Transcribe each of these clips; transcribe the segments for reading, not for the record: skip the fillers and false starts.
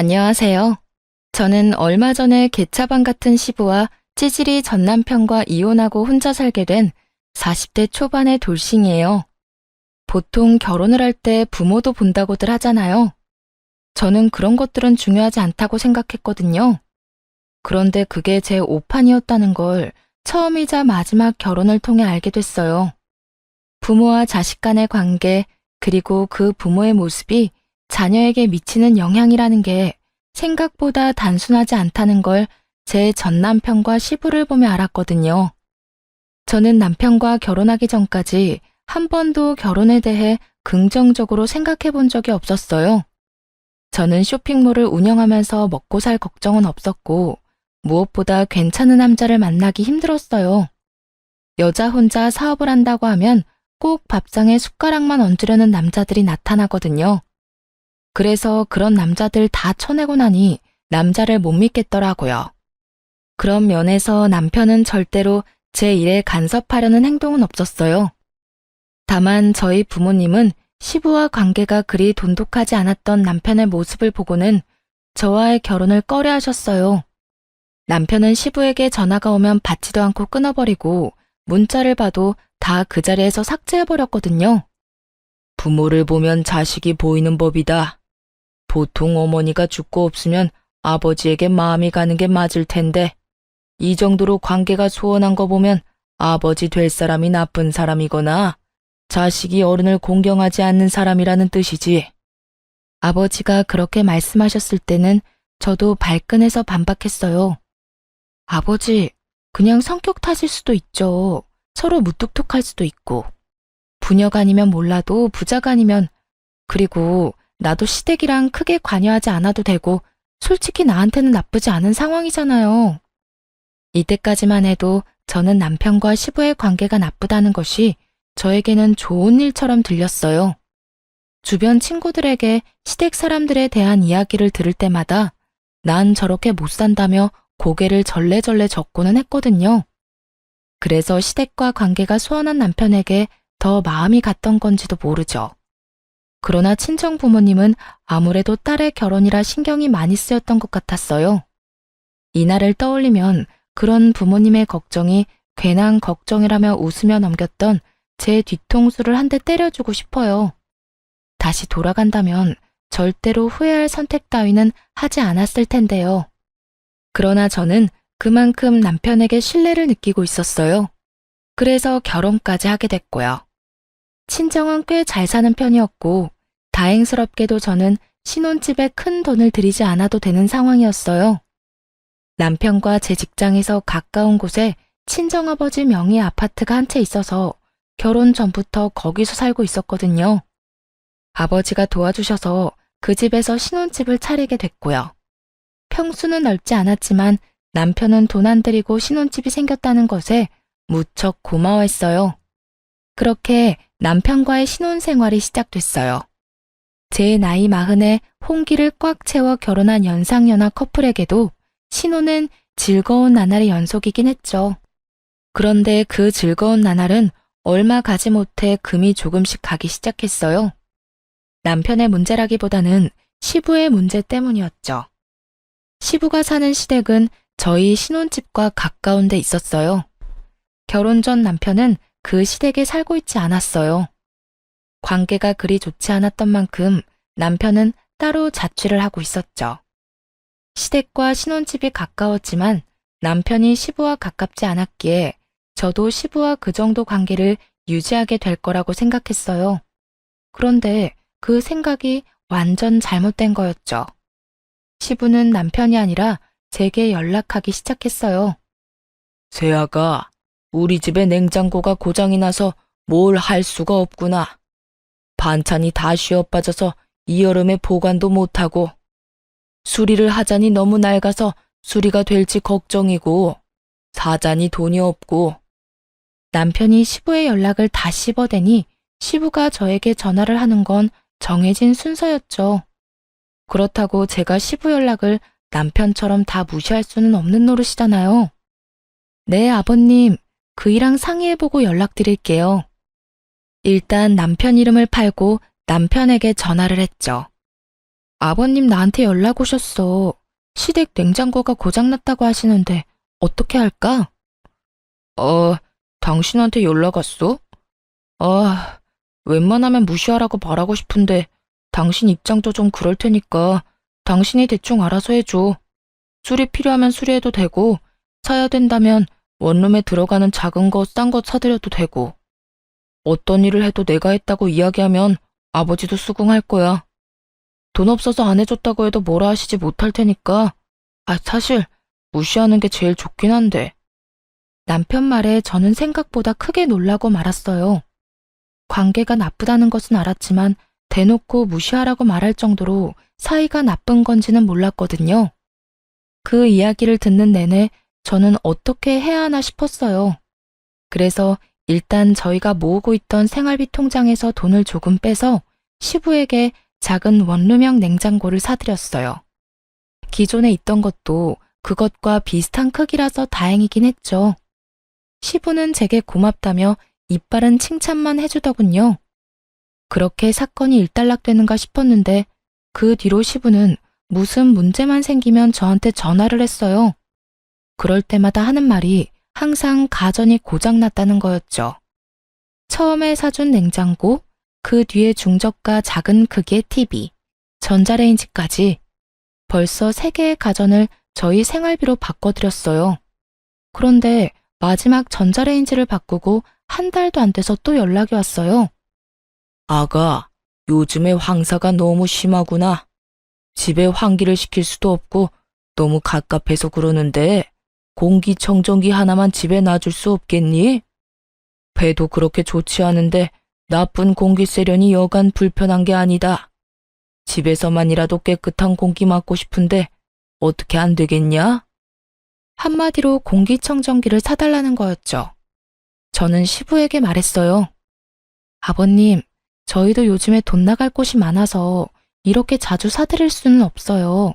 안녕하세요. 저는 얼마 전에 개차반 같은 시부와 찌질이 전 남편과 이혼하고 혼자 살게 된 40대 초반의 돌싱이에요. 보통 결혼을 할 때 부모도 본다고들 하잖아요. 저는 그런 것들은 중요하지 않다고 생각했거든요. 그런데 그게 제 오판이었다는 걸 처음이자 마지막 결혼을 통해 알게 됐어요. 부모와 자식 간의 관계, 그리고 그 부모의 모습이 자녀에게 미치는 영향이라는 게 생각보다 단순하지 않다는 걸 제 전 남편과 시부를 보며 알았거든요. 저는 남편과 결혼하기 전까지 한 번도 결혼에 대해 긍정적으로 생각해 본 적이 없었어요. 저는 쇼핑몰을 운영하면서 먹고 살 걱정은 없었고, 무엇보다 괜찮은 남자를 만나기 힘들었어요. 여자 혼자 사업을 한다고 하면 꼭 밥상에 숟가락만 얹으려는 남자들이 나타나거든요. 그래서 그런 남자들 다 쳐내고 나니 남자를 못 믿겠더라고요. 그런 면에서 남편은 절대로 제 일에 간섭하려는 행동은 없었어요. 다만 저희 부모님은 시부와 관계가 그리 돈독하지 않았던 남편의 모습을 보고는 저와의 결혼을 꺼려하셨어요. 남편은 시부에게 전화가 오면 받지도 않고 끊어버리고 문자를 봐도 다 그 자리에서 삭제해버렸거든요. 부모를 보면 자식이 보이는 법이다. 보통 어머니가 죽고 없으면 아버지에게 마음이 가는 게 맞을 텐데 이 정도로 관계가 소원한 거 보면 아버지 될 사람이 나쁜 사람이거나 자식이 어른을 공경하지 않는 사람이라는 뜻이지. 아버지가 그렇게 말씀하셨을 때는 저도 발끈해서 반박했어요. 아버지, 그냥 성격 탓일 수도 있죠. 서로 무뚝뚝할 수도 있고. 부녀가 아니면 몰라도 부자가 아니면, 그리고 나도 시댁이랑 크게 관여하지 않아도 되고 솔직히 나한테는 나쁘지 않은 상황이잖아요. 이때까지만 해도 저는 남편과 시부의 관계가 나쁘다는 것이 저에게는 좋은 일처럼 들렸어요. 주변 친구들에게 시댁 사람들에 대한 이야기를 들을 때마다 난 저렇게 못 산다며 고개를 절레절레 젓고는 했거든요. 그래서 시댁과 관계가 소원한 남편에게 더 마음이 갔던 건지도 모르죠. 그러나 친정 부모님은 아무래도 딸의 결혼이라 신경이 많이 쓰였던 것 같았어요. 이날을 떠올리면 그런 부모님의 걱정이 괜한 걱정이라며 웃으며 넘겼던 제 뒤통수를 한 대 때려주고 싶어요. 다시 돌아간다면 절대로 후회할 선택 따위는 하지 않았을 텐데요. 그러나 저는 그만큼 남편에게 신뢰를 느끼고 있었어요. 그래서 결혼까지 하게 됐고요. 친정은 꽤 잘 사는 편이었고 다행스럽게도 저는 신혼집에 큰 돈을 들이지 않아도 되는 상황이었어요. 남편과 제 직장에서 가까운 곳에 친정아버지 명의 아파트가 한 채 있어서 결혼 전부터 거기서 살고 있었거든요. 아버지가 도와주셔서 그 집에서 신혼집을 차리게 됐고요. 평수는 넓지 않았지만 남편은 돈 안 들이고 신혼집이 생겼다는 것에 무척 고마워했어요. 그렇게 남편과의 신혼생활이 시작됐어요. 제 나이 40에 홍기를 꽉 채워 결혼한 연상연하 커플에게도 신혼은 즐거운 나날의 연속이긴 했죠. 그런데 그 즐거운 나날은 얼마 가지 못해 금이 조금씩 가기 시작했어요. 남편의 문제라기보다는 시부의 문제 때문이었죠. 시부가 사는 시댁은 저희 신혼집과 가까운 데 있었어요. 결혼 전 남편은 그 시댁에 살고 있지 않았어요. 관계가 그리 좋지 않았던 만큼 남편은 따로 자취를 하고 있었죠. 시댁과 신혼집이 가까웠지만 남편이 시부와 가깝지 않았기에 저도 시부와 그 정도 관계를 유지하게 될 거라고 생각했어요. 그런데 그 생각이 완전 잘못된 거였죠. 시부는 남편이 아니라 제게 연락하기 시작했어요. 세아가, 우리 집에 냉장고가 고장이 나서 뭘 할 수가 없구나. 반찬이 다 쉬어빠져서 이 여름에 보관도 못하고 수리를 하자니 너무 낡아서 수리가 될지 걱정이고 사자니 돈이 없고. 남편이 시부의 연락을 다 씹어대니 시부가 저에게 전화를 하는 건 정해진 순서였죠. 그렇다고 제가 시부 연락을 남편처럼 다 무시할 수는 없는 노릇이잖아요. 네, 아버님, 그이랑 상의해보고 연락드릴게요. 일단 남편 이름을 팔고 남편에게 전화를 했죠. 아버님 나한테 연락 오셨어. 시댁 냉장고가 고장났다고 하시는데 어떻게 할까? 당신한테 연락 왔어? 웬만하면 무시하라고 말하고 싶은데 당신 입장도 좀 그럴 테니까 당신이 대충 알아서 해줘. 수리 필요하면 수리해도 되고 사야 된다면 원룸에 들어가는 작은 거, 싼 거 사드려도 되고 어떤 일을 해도 내가 했다고 이야기하면 아버지도 수긍할 거야. 돈 없어서 안 해줬다고 해도 뭐라 하시지 못할 테니까 사실 무시하는 게 제일 좋긴 한데. 남편 말에 저는 생각보다 크게 놀라고 말았어요. 관계가 나쁘다는 것은 알았지만 대놓고 무시하라고 말할 정도로 사이가 나쁜 건지는 몰랐거든요. 그 이야기를 듣는 내내 저는 어떻게 해야 하나 싶었어요. 그래서 일단 저희가 모으고 있던 생활비 통장에서 돈을 조금 빼서 시부에게 작은 원룸형 냉장고를 사드렸어요. 기존에 있던 것도 그것과 비슷한 크기라서 다행이긴 했죠. 시부는 제게 고맙다며 이빨은 칭찬만 해주더군요. 그렇게 사건이 일단락되는가 싶었는데 그 뒤로 시부는 무슨 문제만 생기면 저한테 전화를 했어요. 그럴 때마다 하는 말이 항상 가전이 고장났다는 거였죠. 처음에 사준 냉장고, 그 뒤에 중저가 작은 크기의 TV, 전자레인지까지 벌써 3개의 가전을 저희 생활비로 바꿔드렸어요. 그런데 마지막 전자레인지를 바꾸고 한 달도 안 돼서 또 연락이 왔어요. 아가, 요즘에 황사가 너무 심하구나. 집에 환기를 시킬 수도 없고 너무 갑갑해서 그러는데 공기청정기 하나만 집에 놔줄 수 없겠니? 배도 그렇게 좋지 않은데 나쁜 공기 쐬려니 여간 불편한 게 아니다. 집에서만이라도 깨끗한 공기 맡고 싶은데 어떻게 안 되겠냐? 한마디로 공기청정기를 사달라는 거였죠. 저는 시부에게 말했어요. 아버님, 저희도 요즘에 돈 나갈 곳이 많아서 이렇게 자주 사드릴 수는 없어요.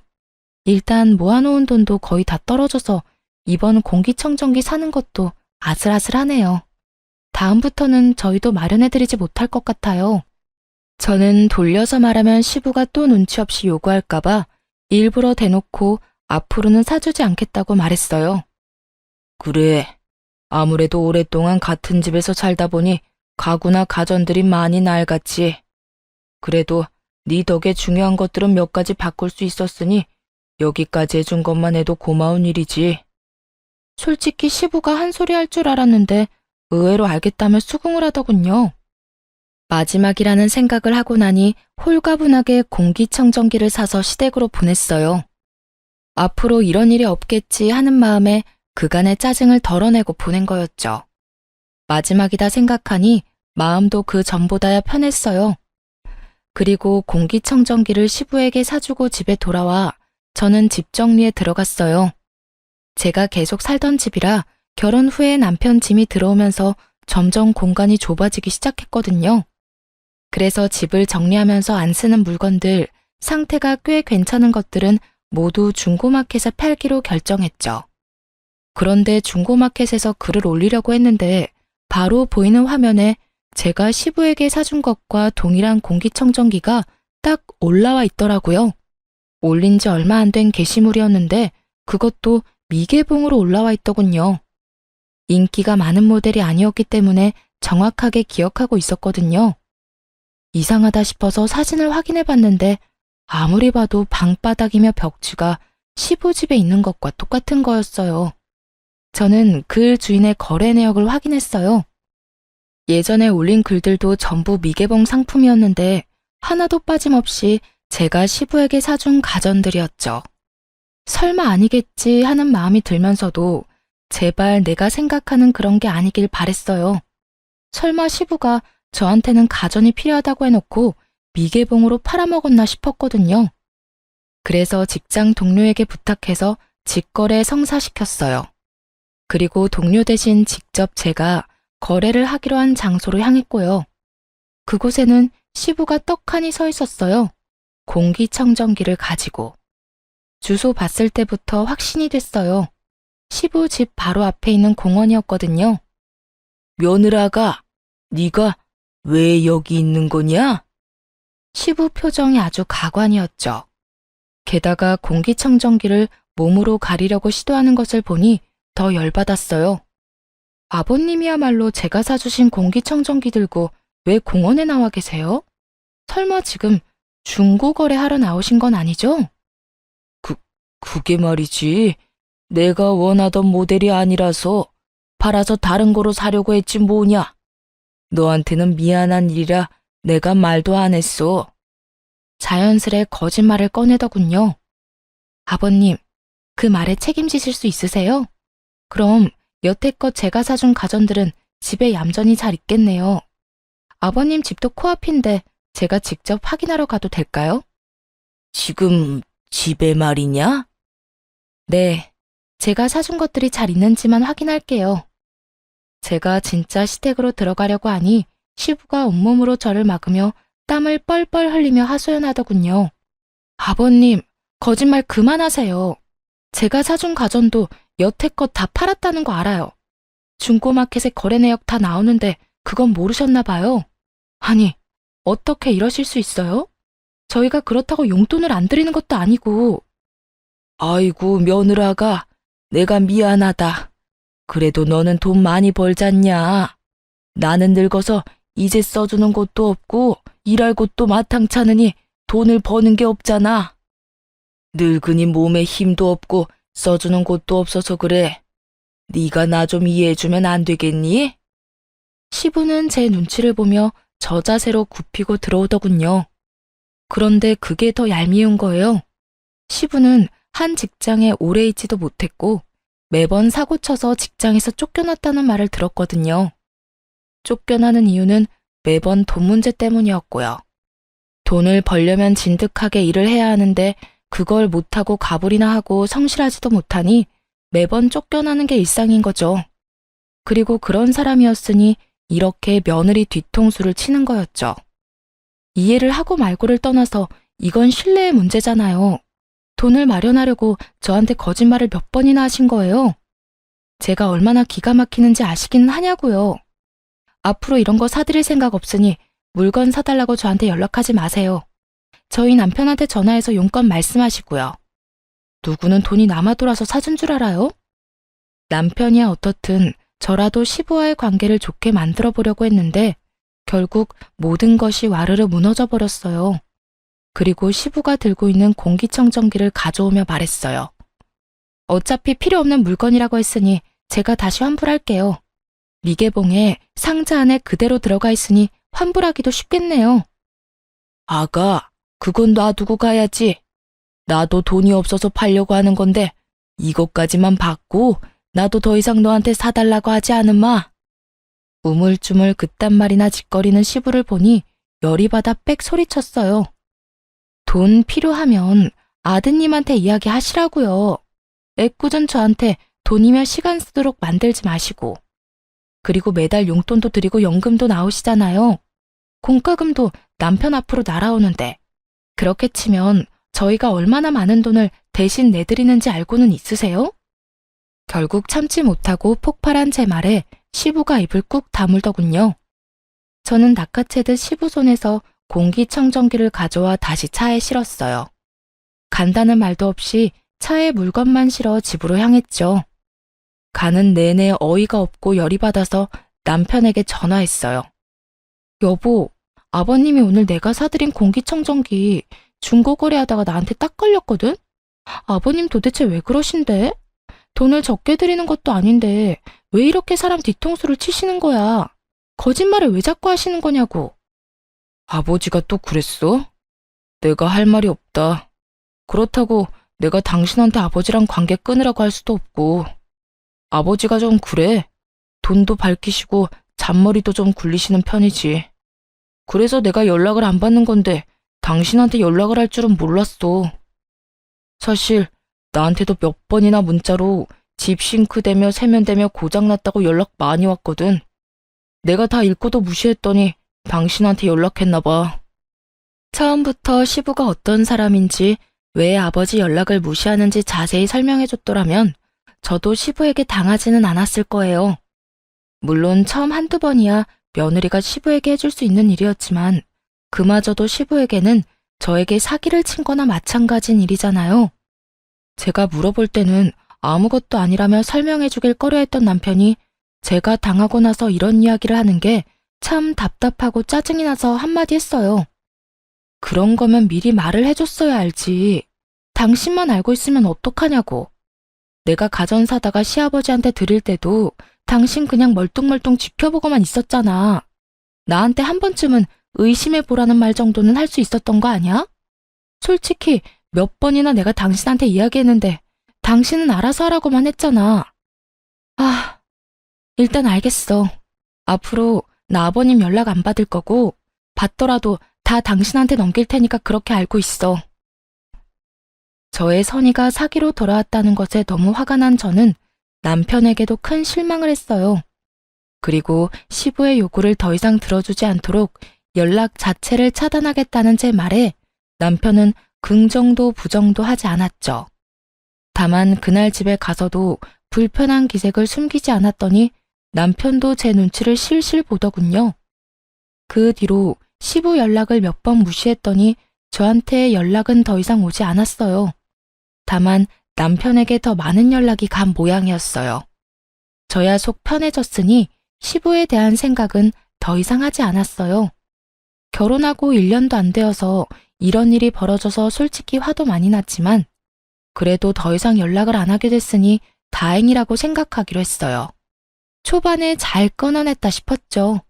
일단 모아놓은 돈도 거의 다 떨어져서 이번 공기청정기 사는 것도 아슬아슬하네요. 다음부터는 저희도 마련해드리지 못할 것 같아요. 저는 돌려서 말하면 시부가 또 눈치 없이 요구할까봐 일부러 대놓고 앞으로는 사주지 않겠다고 말했어요. 그래, 아무래도 오랫동안 같은 집에서 살다 보니 가구나 가전들이 많이 낡았지. 그래도 네 덕에 중요한 것들은 몇 가지 바꿀 수 있었으니 여기까지 해준 것만 해도 고마운 일이지. 솔직히 시부가 한 소리 할 줄 알았는데 의외로 알겠다며 수긍을 하더군요. 마지막이라는 생각을 하고 나니 홀가분하게 공기청정기를 사서 시댁으로 보냈어요. 앞으로 이런 일이 없겠지 하는 마음에 그간의 짜증을 덜어내고 보낸 거였죠. 마지막이다 생각하니 마음도 그 전보다야 편했어요. 그리고 공기청정기를 시부에게 사주고 집에 돌아와 저는 집 정리에 들어갔어요. 제가 계속 살던 집이라 결혼 후에 남편 짐이 들어오면서 점점 공간이 좁아지기 시작했거든요. 그래서 집을 정리하면서 안 쓰는 물건들, 상태가 꽤 괜찮은 것들은 모두 중고마켓에 팔기로 결정했죠. 그런데 중고마켓에서 글을 올리려고 했는데 바로 보이는 화면에 제가 시부에게 사준 것과 동일한 공기청정기가 딱 올라와 있더라고요. 올린 지 얼마 안 된 게시물이었는데 그것도 미개봉으로 올라와 있더군요. 인기가 많은 모델이 아니었기 때문에 정확하게 기억하고 있었거든요. 이상하다 싶어서 사진을 확인해 봤는데 아무리 봐도 방바닥이며 벽지가 시부 집에 있는 것과 똑같은 거였어요. 저는 글 주인의 거래 내역을 확인했어요. 예전에 올린 글들도 전부 미개봉 상품이었는데 하나도 빠짐없이 제가 시부에게 사준 가전들이었죠. 설마 아니겠지 하는 마음이 들면서도 제발 내가 생각하는 그런 게 아니길 바랬어요. 설마 시부가 저한테는 가전이 필요하다고 해놓고 미개봉으로 팔아먹었나 싶었거든요. 그래서 직장 동료에게 부탁해서 직거래 성사시켰어요. 그리고 동료 대신 직접 제가 거래를 하기로 한 장소로 향했고요. 그곳에는 시부가 떡하니 서 있었어요. 공기청정기를 가지고. 주소 봤을 때부터 확신이 됐어요. 시부 집 바로 앞에 있는 공원이었거든요. 며느라가, 네가 왜 여기 있는 거냐? 시부 표정이 아주 가관이었죠. 게다가 공기청정기를 몸으로 가리려고 시도하는 것을 보니 더 열받았어요. 아버님이야말로 제가 사주신 공기청정기 들고 왜 공원에 나와 계세요? 설마 지금 중고거래 하러 나오신 건 아니죠? 그게 말이지. 내가 원하던 모델이 아니라서 팔아서 다른 거로 사려고 했지 뭐냐. 너한테는 미안한 일이라 내가 말도 안 했어. 자연스레 거짓말을 꺼내더군요. 아버님, 그 말에 책임지실 수 있으세요? 그럼 여태껏 제가 사준 가전들은 집에 얌전히 잘 있겠네요. 아버님 집도 코앞인데 제가 직접 확인하러 가도 될까요? 지금 집에 말이냐? 네, 제가 사준 것들이 잘 있는지만 확인할게요. 제가 진짜 시댁으로 들어가려고 하니 시부가 온몸으로 저를 막으며 땀을 뻘뻘 흘리며 하소연하더군요. 아버님, 거짓말 그만하세요. 제가 사준 가전도 여태껏 다 팔았다는 거 알아요. 중고마켓에 거래 내역 다 나오는데 그건 모르셨나 봐요. 아니, 어떻게 이러실 수 있어요? 저희가 그렇다고 용돈을 안 드리는 것도 아니고. 아이고, 며느라가, 내가 미안하다. 그래도 너는 돈 많이 벌잖냐. 나는 늙어서 이제 써주는 곳도 없고 일할 곳도 마땅찮으니 돈을 버는 게 없잖아. 늙으니 몸에 힘도 없고 써주는 곳도 없어서 그래. 네가 나 좀 이해해주면 안 되겠니? 시부는 제 눈치를 보며 저 자세로 굽히고 들어오더군요. 그런데 그게 더 얄미운 거예요. 시부는 한 직장에 오래 있지도 못했고 매번 사고쳐서 직장에서 쫓겨났다는 말을 들었거든요. 쫓겨나는 이유는 매번 돈 문제 때문이었고요. 돈을 벌려면 진득하게 일을 해야 하는데 그걸 못하고 가불이나 하고 성실하지도 못하니 매번 쫓겨나는 게 일상인 거죠. 그리고 그런 사람이었으니 이렇게 며느리 뒤통수를 치는 거였죠. 이해를 하고 말고를 떠나서 이건 신뢰의 문제잖아요. 돈을 마련하려고 저한테 거짓말을 몇 번이나 하신 거예요. 제가 얼마나 기가 막히는지 아시기는 하냐고요. 앞으로 이런 거 사드릴 생각 없으니 물건 사달라고 저한테 연락하지 마세요. 저희 남편한테 전화해서 용건 말씀하시고요. 누구는 돈이 남아 돌아서 사준 줄 알아요? 남편이야 어떻든 저라도 시부와의 관계를 좋게 만들어 보려고 했는데 결국 모든 것이 와르르 무너져 버렸어요. 그리고 시부가 들고 있는 공기청정기를 가져오며 말했어요. 어차피 필요 없는 물건이라고 했으니 제가 다시 환불할게요. 미개봉에 상자 안에 그대로 들어가 있으니 환불하기도 쉽겠네요. 아가, 그건 놔두고 가야지. 나도 돈이 없어서 팔려고 하는 건데 이것까지만 받고 나도 더 이상 너한테 사달라고 하지 않으마. 우물쭈물 그딴 말이나 짓거리는 시부를 보니 열이 받아 빽 소리쳤어요. 돈 필요하면 아드님한테 이야기하시라고요. 애꿎은 저한테 돈이며 시간 쓰도록 만들지 마시고. 그리고 매달 용돈도 드리고 연금도 나오시잖아요. 공과금도 남편 앞으로 날아오는데 그렇게 치면 저희가 얼마나 많은 돈을 대신 내드리는지 알고는 있으세요? 결국 참지 못하고 폭발한 제 말에 시부가 입을 꾹 다물더군요. 저는 낚아채듯 시부 손에서 공기청정기를 가져와 다시 차에 실었어요. 간다는 말도 없이 차에 물건만 실어 집으로 향했죠. 가는 내내 어이가 없고 열이 받아서 남편에게 전화했어요. 여보, 아버님이 오늘 내가 사드린 공기청정기 중고거래하다가 나한테 딱 걸렸거든? 아버님 도대체 왜 그러신데? 돈을 적게 드리는 것도 아닌데 왜 이렇게 사람 뒤통수를 치시는 거야? 거짓말을 왜 자꾸 하시는 거냐고. 아버지가 또 그랬어? 내가 할 말이 없다. 그렇다고 내가 당신한테 아버지랑 관계 끊으라고 할 수도 없고. 아버지가 좀 그래. 돈도 밝히시고 잔머리도 좀 굴리시는 편이지. 그래서 내가 연락을 안 받는 건데 당신한테 연락을 할 줄은 몰랐어. 사실 나한테도 몇 번이나 문자로 집 싱크대며 세면대며 고장났다고 연락 많이 왔거든. 내가 다 읽고도 무시했더니 당신한테 연락했나 봐. 처음부터 시부가 어떤 사람인지 왜 아버지 연락을 무시하는지 자세히 설명해줬더라면 저도 시부에게 당하지는 않았을 거예요. 물론 처음 한두 번이야 며느리가 시부에게 해줄 수 있는 일이었지만 그마저도 시부에게는 저에게 사기를 친 거나 마찬가지인 일이잖아요. 제가 물어볼 때는 아무것도 아니라며 설명해 주길 꺼려했던 남편이 제가 당하고 나서 이런 이야기를 하는 게 참 답답하고 짜증이 나서 한마디 했어요. 그런 거면 미리 말을 해줬어야 알지. 당신만 알고 있으면 어떡하냐고. 내가 가전 사다가 시아버지한테 드릴 때도 당신 그냥 멀뚱멀뚱 지켜보고만 있었잖아. 나한테 한 번쯤은 의심해보라는 말 정도는 할 수 있었던 거 아니야? 솔직히 몇 번이나 내가 당신한테 이야기했는데 당신은 알아서 하라고만 했잖아. 아, 일단 알겠어. 앞으로 나 아버님 연락 안 받을 거고 받더라도 다 당신한테 넘길 테니까 그렇게 알고 있어. 저의 선의가 사기로 돌아왔다는 것에 너무 화가 난 저는 남편에게도 큰 실망을 했어요. 그리고 시부의 요구를 더 이상 들어주지 않도록 연락 자체를 차단하겠다는 제 말에 남편은 긍정도 부정도 하지 않았죠. 다만 그날 집에 가서도 불편한 기색을 숨기지 않았더니 남편도 제 눈치를 실실 보더군요. 그 뒤로 시부 연락을 몇 번 무시했더니 저한테 연락은 더 이상 오지 않았어요. 다만 남편에게 더 많은 연락이 간 모양이었어요. 저야 속 편해졌으니 시부에 대한 생각은 더 이상 하지 않았어요. 결혼하고 1년도 안 되어서 이런 일이 벌어져서 솔직히 화도 많이 났지만 그래도 더 이상 연락을 안 하게 됐으니 다행이라고 생각하기로 했어요. 초반에 잘 끊어냈다 싶었죠.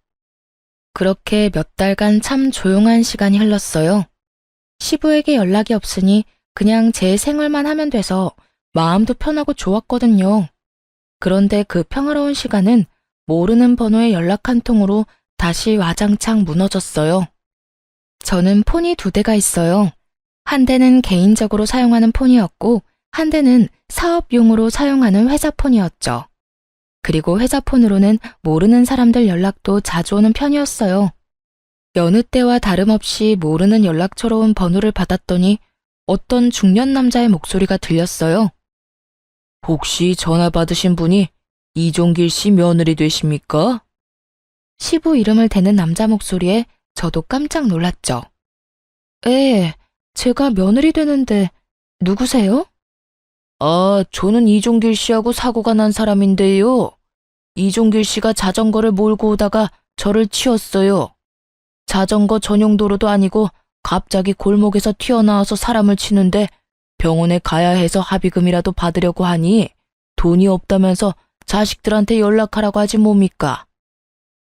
그렇게 몇 달간 참 조용한 시간이 흘렀어요. 시부에게 연락이 없으니 그냥 제 생활만 하면 돼서 마음도 편하고 좋았거든요. 그런데 그 평화로운 시간은 모르는 번호에 연락 한 통으로 다시 와장창 무너졌어요. 저는 폰이 2대가 있어요. 한 대는 개인적으로 사용하는 폰이었고 한 대는 사업용으로 사용하는 회사 폰이었죠. 그리고 회사 폰으로는 모르는 사람들 연락도 자주 오는 편이었어요. 여느 때와 다름없이 모르는 연락처로 온 번호를 받았더니 어떤 중년 남자의 목소리가 들렸어요. 혹시 전화 받으신 분이 이종길 씨 며느리 되십니까? 시부 이름을 대는 남자 목소리에 저도 깜짝 놀랐죠. 예, 제가 며느리 되는데 누구세요? 아, 저는 이종길 씨하고 사고가 난 사람인데요. 이종길 씨가 자전거를 몰고 오다가 저를 치었어요. 자전거 전용 도로도 아니고 갑자기 골목에서 튀어나와서 사람을 치는데 병원에 가야 해서 합의금이라도 받으려고 하니 돈이 없다면서 자식들한테 연락하라고 하지 뭡니까?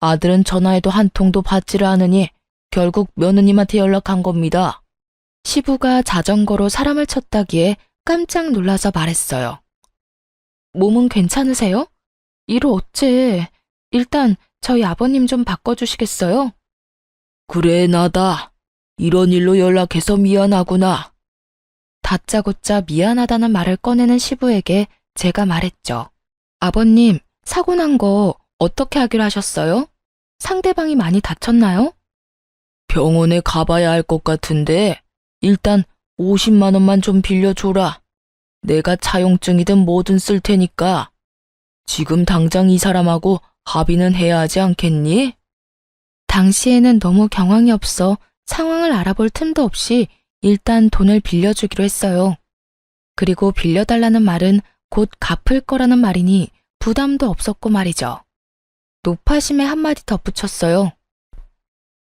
아들은 전화해도 한 통도 받지를 않으니 결국 며느님한테 연락한 겁니다. 시부가 자전거로 사람을 쳤다기에 깜짝 놀라서 말했어요. 몸은 괜찮으세요? 이를 어째. 일단 저희 아버님 좀 바꿔주시겠어요? 그래, 나다. 이런 일로 연락해서 미안하구나. 다짜고짜 미안하다는 말을 꺼내는 시부에게 제가 말했죠. 아버님, 사고 난 거 어떻게 하기로 하셨어요? 상대방이 많이 다쳤나요? 병원에 가봐야 할 것 같은데 일단 50만 원만 좀 빌려줘라. 내가 차용증이든 뭐든 쓸 테니까. 지금 당장 이 사람하고 합의는 해야 하지 않겠니? 당시에는 너무 경황이 없어 상황을 알아볼 틈도 없이 일단 돈을 빌려주기로 했어요. 그리고 빌려달라는 말은 곧 갚을 거라는 말이니 부담도 없었고 말이죠. 노파심에 한마디 덧붙였어요.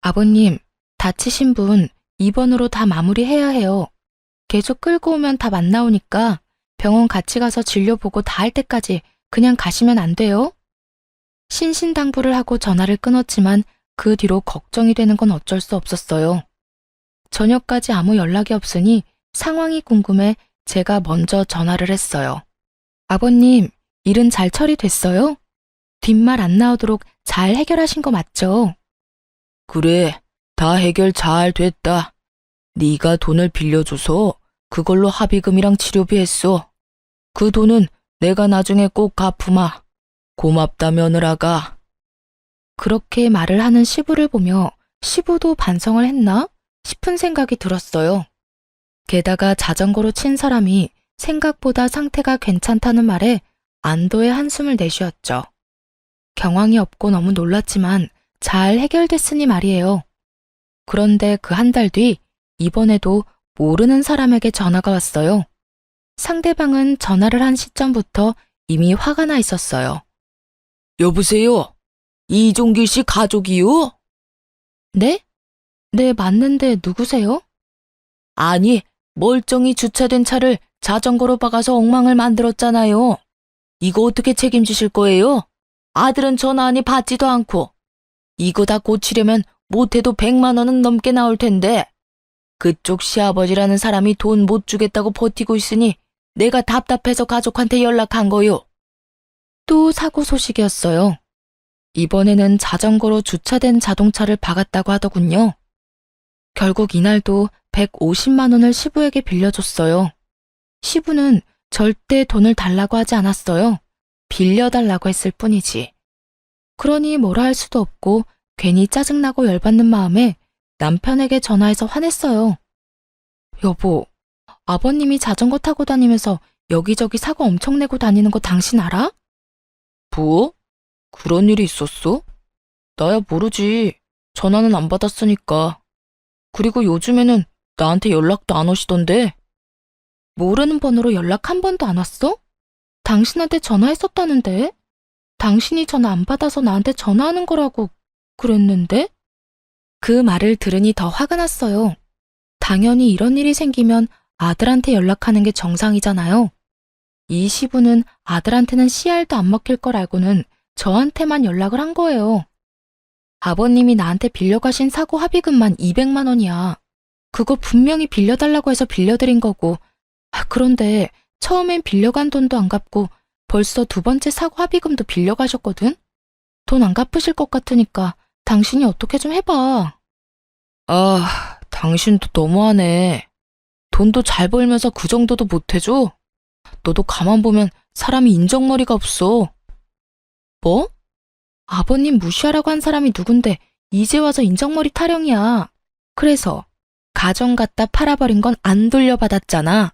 아버님, 다치신 분 입원으로 다 마무리해야 해요. 계속 끌고 오면 답 안 나오니까 병원 같이 가서 진료 보고 다 할 때까지 그냥 가시면 안 돼요? 신신당부를 하고 전화를 끊었지만 그 뒤로 걱정이 되는 건 어쩔 수 없었어요. 저녁까지 아무 연락이 없으니 상황이 궁금해 제가 먼저 전화를 했어요. 아버님, 일은 잘 처리됐어요? 뒷말 안 나오도록 잘 해결하신 거 맞죠? 그래, 다 해결 잘 됐다. 네가 돈을 빌려줘서 그걸로 합의금이랑 치료비 했어. 그 돈은 내가 나중에 꼭 갚으마. 고맙다, 며느라가. 그렇게 말을 하는 시부를 보며 시부도 반성을 했나 싶은 생각이 들었어요. 게다가 자전거로 친 사람이 생각보다 상태가 괜찮다는 말에 안도의 한숨을 내쉬었죠. 경황이 없고 너무 놀랐지만 잘 해결됐으니 말이에요. 그런데 그 한 달 뒤 이번에도 모르는 사람에게 전화가 왔어요. 상대방은 전화를 한 시점부터 이미 화가 나 있었어요. 여보세요? 이종길 씨 가족이요? 네? 네, 맞는데 누구세요? 아니, 멀쩡히 주차된 차를 자전거로 박아서 엉망을 만들었잖아요. 이거 어떻게 책임지실 거예요? 아들은 전화하니 받지도 않고. 이거 다 고치려면 못해도 100만 원은 넘게 나올 텐데. 그쪽 시아버지라는 사람이 돈 못 주겠다고 버티고 있으니 내가 답답해서 가족한테 연락한 거요. 또 사고 소식이었어요. 이번에는 자전거로 주차된 자동차를 박았다고 하더군요. 결국 이날도 150만 원을 시부에게 빌려줬어요. 시부는 절대 돈을 달라고 하지 않았어요. 빌려달라고 했을 뿐이지. 그러니 뭐라 할 수도 없고 괜히 짜증나고 열받는 마음에 남편에게 전화해서 화냈어요. 여보, 아버님이 자전거 타고 다니면서 여기저기 사고 엄청 내고 다니는 거 당신 알아? 뭐? 그런 일이 있었어? 나야 모르지. 전화는 안 받았으니까. 그리고 요즘에는 나한테 연락도 안 오시던데. 모르는 번호로 연락 한 번도 안 왔어? 당신한테 전화했었다는데? 당신이 전화 안 받아서 나한테 전화하는 거라고 그랬는데? 그 말을 들으니 더 화가 났어요. 당연히 이런 일이 생기면 아들한테 연락하는 게 정상이잖아요. 이 시부는 아들한테는 씨알도 안 먹힐 걸 알고는 저한테만 연락을 한 거예요. 아버님이 나한테 빌려가신 사고 합의금만 200만 원이야. 그거 분명히 빌려달라고 해서 빌려드린 거고. 그런데 처음엔 빌려간 돈도 안 갚고 벌써 두 번째 사고 합의금도 빌려가셨거든? 돈 안 갚으실 것 같으니까 당신이 어떻게 좀 해봐. 아, 당신도 너무하네. 돈도 잘 벌면서 그 정도도 못 해줘? 너도 가만 보면 사람이 인정머리가 없어. 뭐? 아버님 무시하라고 한 사람이 누군데 이제 와서 인정머리 타령이야. 그래서 가정 갖다 팔아버린 건 안 돌려받았잖아.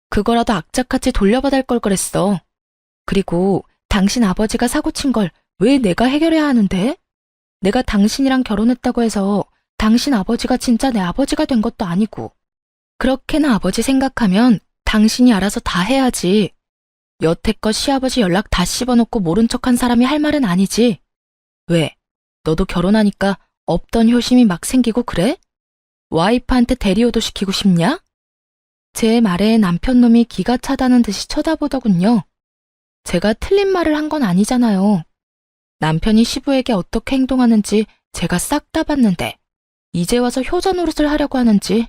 그거라도 악착같이 돌려받을 걸 그랬어. 그리고 당신 아버지가 사고 친 걸 왜 내가 해결해야 하는데? 내가 당신이랑 결혼했다고 해서 당신 아버지가 진짜 내 아버지가 된 것도 아니고. 그렇게나 아버지 생각하면 당신이 알아서 다 해야지. 여태껏 시아버지 연락 다 씹어놓고 모른 척한 사람이 할 말은 아니지. 왜? 너도 결혼하니까 없던 효심이 막 생기고 그래? 와이프한테 대리호도 시키고 싶냐? 제 말에 남편놈이 기가 차다는 듯이 쳐다보더군요. 제가 틀린 말을 한 건 아니잖아요. 남편이 시부에게 어떻게 행동하는지 제가 싹 다 봤는데 이제 와서 효자 노릇을 하려고 하는지.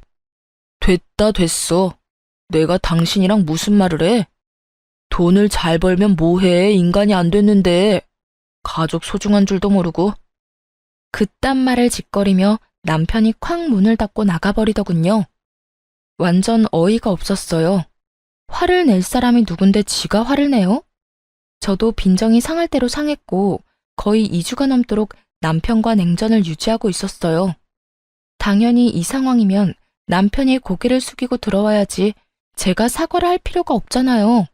됐다 됐어. 내가 당신이랑 무슨 말을 해? 돈을 잘 벌면 뭐해, 인간이 안 됐는데. 가족 소중한 줄도 모르고. 그딴 말을 짓거리며 남편이 쾅 문을 닫고 나가버리더군요. 완전 어이가 없었어요. 화를 낼 사람이 누군데 지가 화를 내요? 저도 빈정이 상할 대로 상했고 거의 2주가 넘도록 남편과 냉전을 유지하고 있었어요. 당연히 이 상황이면 남편이 고개를 숙이고 들어와야지 제가 사과를 할 필요가 없잖아요.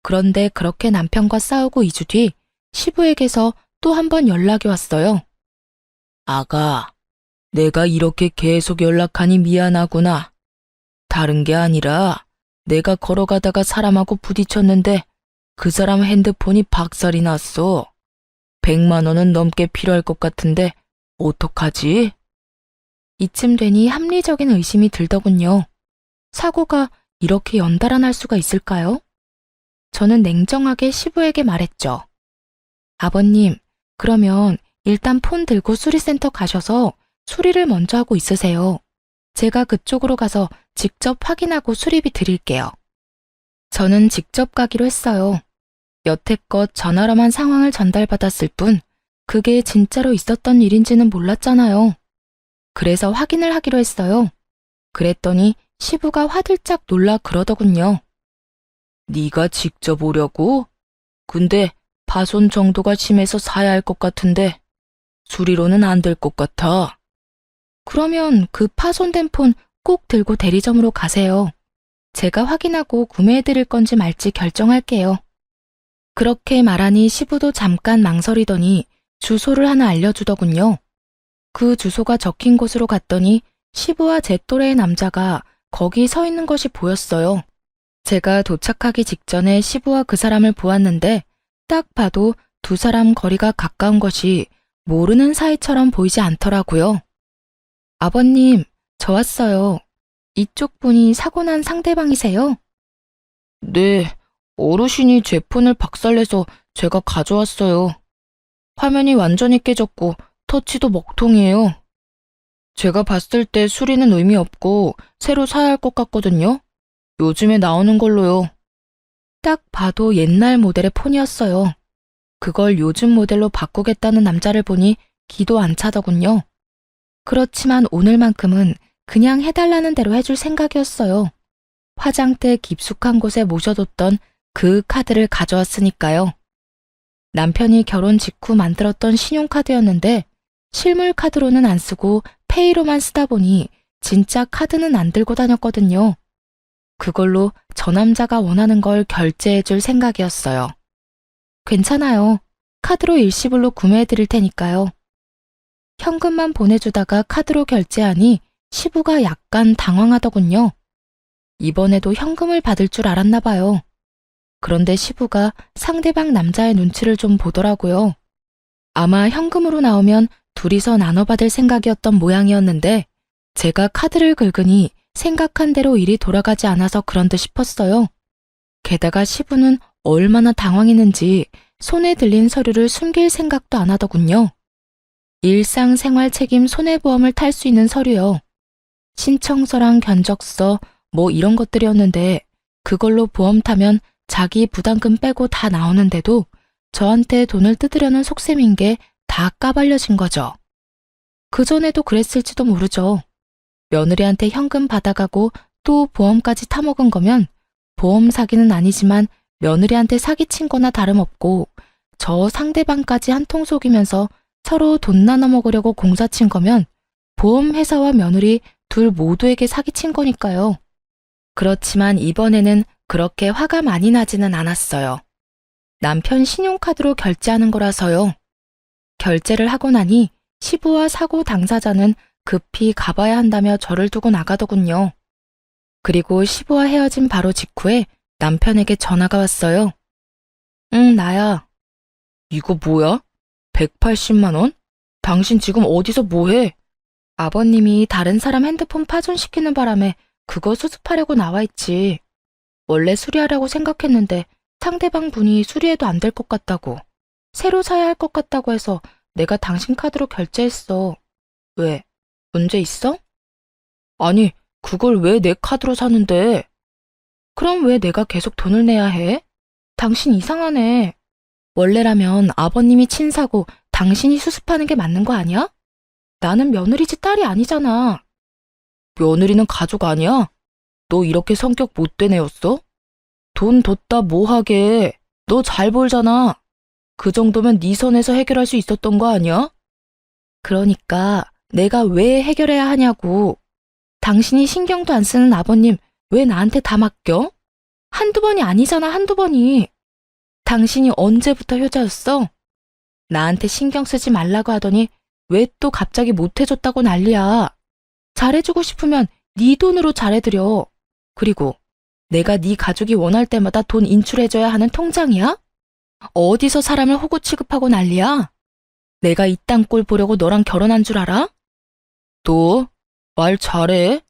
그런데 그렇게 남편과 싸우고 2주 뒤 시부에게서 또 한 번 연락이 왔어요. 아가, 내가 이렇게 계속 연락하니 미안하구나. 다른 게 아니라 내가 걸어가다가 사람하고 부딪혔는데 그 사람 핸드폰이 박살이 났어. 100만 원은 넘게 필요할 것 같은데 어떡하지? 이쯤 되니 합리적인 의심이 들더군요. 사고가 이렇게 연달아 날 수가 있을까요? 저는 냉정하게 시부에게 말했죠. 아버님, 그러면 일단 폰 들고 수리센터 가셔서 수리를 먼저 하고 있으세요. 제가 그쪽으로 가서 직접 확인하고 수리비 드릴게요. 저는 직접 가기로 했어요. 여태껏 전화로만 상황을 전달받았을 뿐 그게 진짜로 있었던 일인지는 몰랐잖아요. 그래서 확인을 하기로 했어요. 그랬더니 시부가 화들짝 놀라 그러더군요. 네가 직접 오려고? 근데 파손 정도가 심해서 사야 할 것 같은데 수리로는 안 될 것 같아. 그러면 그 파손된 폰 꼭 들고 대리점으로 가세요. 제가 확인하고 구매해드릴 건지 말지 결정할게요. 그렇게 말하니 시부도 잠깐 망설이더니 주소를 하나 알려주더군요. 그 주소가 적힌 곳으로 갔더니 시부와 제 또래의 남자가 거기 서 있는 것이 보였어요. 제가 도착하기 직전에 시부와 그 사람을 보았는데 딱 봐도 두 사람 거리가 가까운 것이 모르는 사이처럼 보이지 않더라고요. 아버님, 저 왔어요. 이쪽 분이 사고 난 상대방이세요? 네, 어르신이 제 폰을 박살내서 제가 가져왔어요. 화면이 완전히 깨졌고 터치도 먹통이에요. 제가 봤을 때 수리는 의미 없고 새로 사야 할 것 같거든요. 요즘에 나오는 걸로요. 딱 봐도 옛날 모델의 폰이었어요. 그걸 요즘 모델로 바꾸겠다는 남자를 보니 기도 안 차더군요. 그렇지만 오늘만큼은 그냥 해달라는 대로 해줄 생각이었어요. 화장대 깊숙한 곳에 모셔뒀던 그 카드를 가져왔으니까요. 남편이 결혼 직후 만들었던 신용카드였는데 실물 카드로는 안 쓰고 페이로만 쓰다 보니 진짜 카드는 안 들고 다녔거든요. 그걸로 저 남자가 원하는 걸 결제해줄 생각이었어요. 괜찮아요. 카드로 일시불로 구매해드릴 테니까요. 현금만 보내주다가 카드로 결제하니 시부가 약간 당황하더군요. 이번에도 현금을 받을 줄 알았나 봐요. 그런데 시부가 상대방 남자의 눈치를 좀 보더라고요. 아마 현금으로 나오면 둘이서 나눠받을 생각이었던 모양이었는데 제가 카드를 긁으니 생각한 대로 일이 돌아가지 않아서 그런 듯 싶었어요. 게다가 시부는 얼마나 당황했는지 손에 들린 서류를 숨길 생각도 안 하더군요. 일상생활 책임 손해보험을 탈 수 있는 서류요. 신청서랑 견적서 뭐 이런 것들이었는데 그걸로 보험 타면 자기 부담금 빼고 다 나오는데도 저한테 돈을 뜯으려는 속셈인 게 다 까발려진 거죠. 그전에도 그랬을지도 모르죠. 며느리한테 현금 받아가고 또 보험까지 타먹은 거면 보험 사기는 아니지만 며느리한테 사기친 거나 다름없고 저 상대방까지 한통 속이면서 서로 돈 나눠 먹으려고 공사친 거면 보험회사와 며느리 둘 모두에게 사기친 거니까요. 그렇지만 이번에는 그렇게 화가 많이 나지는 않았어요. 남편 신용카드로 결제하는 거라서요. 결제를 하고 나니 시부와 사고 당사자는 급히 가봐야 한다며 저를 두고 나가더군요. 그리고 시부와 헤어진 바로 직후에 남편에게 전화가 왔어요. 응, 나야. 이거 뭐야? 180만 원? 당신 지금 어디서 뭐해? 아버님이 다른 사람 핸드폰 파손시키는 바람에 그거 수습하려고 나와 있지. 원래 수리하려고 생각했는데 상대방 분이 수리해도 안 될 것 같다고. 새로 사야 할 것 같다고 해서 내가 당신 카드로 결제했어. 왜? 문제 있어? 아니, 그걸 왜 내 카드로 사는데? 그럼 왜 내가 계속 돈을 내야 해? 당신 이상하네. 원래라면 아버님이 친사고 당신이 수습하는 게 맞는 거 아니야? 나는 며느리 집 딸이 아니잖아. 며느리는 가족 아니야? 너 이렇게 성격 못된 애였어? 돈 뒀다 뭐하게. 너 잘 벌잖아. 그 정도면 네 선에서 해결할 수 있었던 거 아니야? 그러니까 내가 왜 해결해야 하냐고. 당신이 신경도 안 쓰는 아버님 왜 나한테 다 맡겨? 한두 번이 아니잖아, 한두 번이. 당신이 언제부터 효자였어? 나한테 신경 쓰지 말라고 하더니 왜 또 갑자기 못해줬다고 난리야. 잘해주고 싶으면 네 돈으로 잘해드려. 그리고 내가 네 가족이 원할 때마다 돈 인출해줘야 하는 통장이야? 어디서 사람을 호구 취급하고 난리야? 내가 이 땅 꼴 보려고 너랑 결혼한 줄 알아? 너 말 잘해.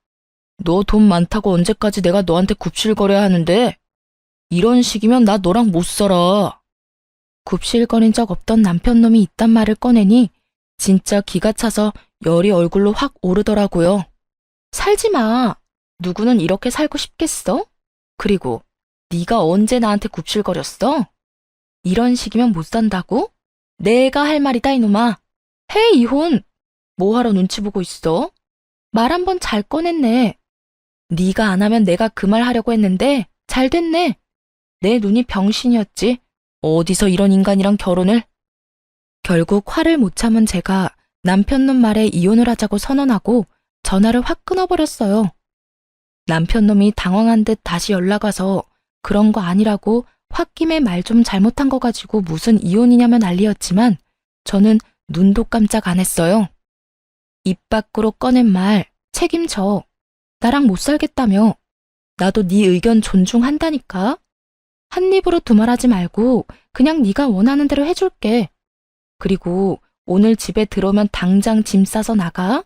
너 돈 많다고 언제까지 내가 너한테 굽실거려야 하는데? 이런 식이면 나 너랑 못 살아. 굽실거린 적 없던 남편놈이 이딴 말을 꺼내니 진짜 기가 차서 열이 얼굴로 확 오르더라고요. 살지 마. 누구는 이렇게 살고 싶겠어? 그리고 네가 언제 나한테 굽실거렸어? 이런 식이면 못 산다고? 내가 할 말이다 이놈아. 해 이혼. 뭐하러 눈치 보고 있어? 말 한 번 잘 꺼냈네. 네가 안 하면 내가 그 말 하려고 했는데 잘 됐네. 내 눈이 병신이었지. 어디서 이런 인간이랑 결혼을? 결국 화를 못 참은 제가 남편놈 말에 이혼을 하자고 선언하고 전화를 확 끊어버렸어요. 남편놈이 당황한 듯 다시 연락 와서 그런 거 아니라고 홧김에 말 좀 잘못한 거 가지고 무슨 이혼이냐며 난리였지만 저는 눈도 깜짝 안 했어요. 입 밖으로 꺼낸 말 책임져. 나랑 못 살겠다며. 나도 네 의견 존중한다니까. 한 입으로 두말하지 말고 그냥 네가 원하는 대로 해줄게. 그리고 오늘 집에 들어오면 당장 짐 싸서 나가.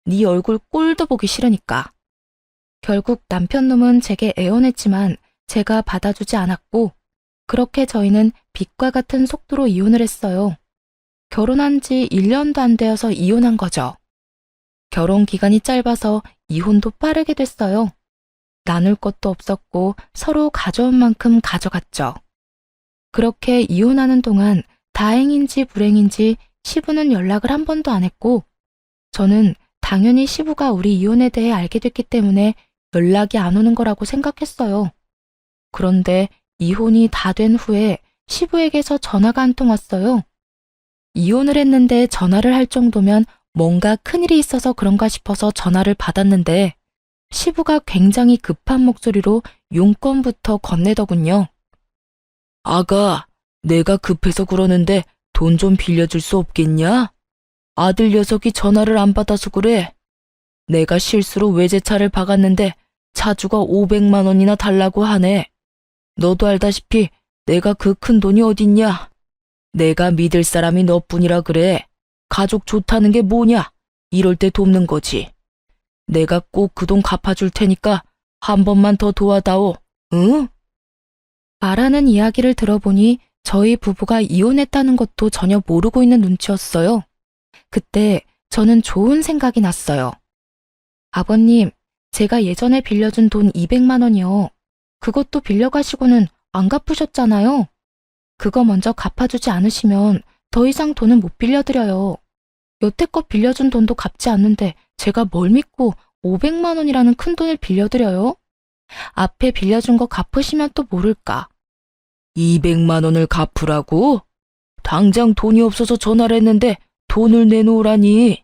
네 얼굴 꼴도 보기 싫으니까. 결국 남편 놈은 제게 애원했지만 제가 받아주지 않았고 그렇게 저희는 빛과 같은 속도로 이혼을 했어요. 결혼한 지 1년도 안 되어서 이혼한 거죠. 결혼 기간이 짧아서 이혼도 빠르게 됐어요. 나눌 것도 없었고 서로 가져온 만큼 가져갔죠. 그렇게 이혼하는 동안 다행인지 불행인지 시부는 연락을 한 번도 안 했고 저는 당연히 시부가 우리 이혼에 대해 알게 됐기 때문에 연락이 안 오는 거라고 생각했어요. 그런데 이혼이 다 된 후에 시부에게서 전화가 한 통 왔어요. 이혼을 했는데 전화를 할 정도면 뭔가 큰일이 있어서 그런가 싶어서 전화를 받았는데 시부가 굉장히 급한 목소리로 용건부터 건네더군요. 아가, 내가 급해서 그러는데 돈 좀 빌려줄 수 없겠냐? 아들 녀석이 전화를 안 받아서 그래. 내가 실수로 외제차를 박았는데 차주가 500만 원이나 달라고 하네. 너도 알다시피 내가 그 큰 돈이 어딨냐? 내가 믿을 사람이 너뿐이라 그래. 가족 좋다는 게 뭐냐? 이럴 때 돕는 거지. 내가 꼭 그 돈 갚아줄 테니까 한 번만 더 도와다오. 응? 말하는 이야기를 들어보니 저희 부부가 이혼했다는 것도 전혀 모르고 있는 눈치였어요. 그때 저는 좋은 생각이 났어요. 아버님, 제가 예전에 빌려준 돈 200만 원이요. 그것도 빌려가시고는 안 갚으셨잖아요. 그거 먼저 갚아주지 않으시면 더 이상 돈은 못 빌려드려요. 여태껏 빌려준 돈도 갚지 않는데 제가 뭘 믿고 500만 원이라는 큰 돈을 빌려드려요? 앞에 빌려준 거 갚으시면 또 모를까. 200만 원을 갚으라고? 당장 돈이 없어서 전화를 했는데 돈을 내놓으라니.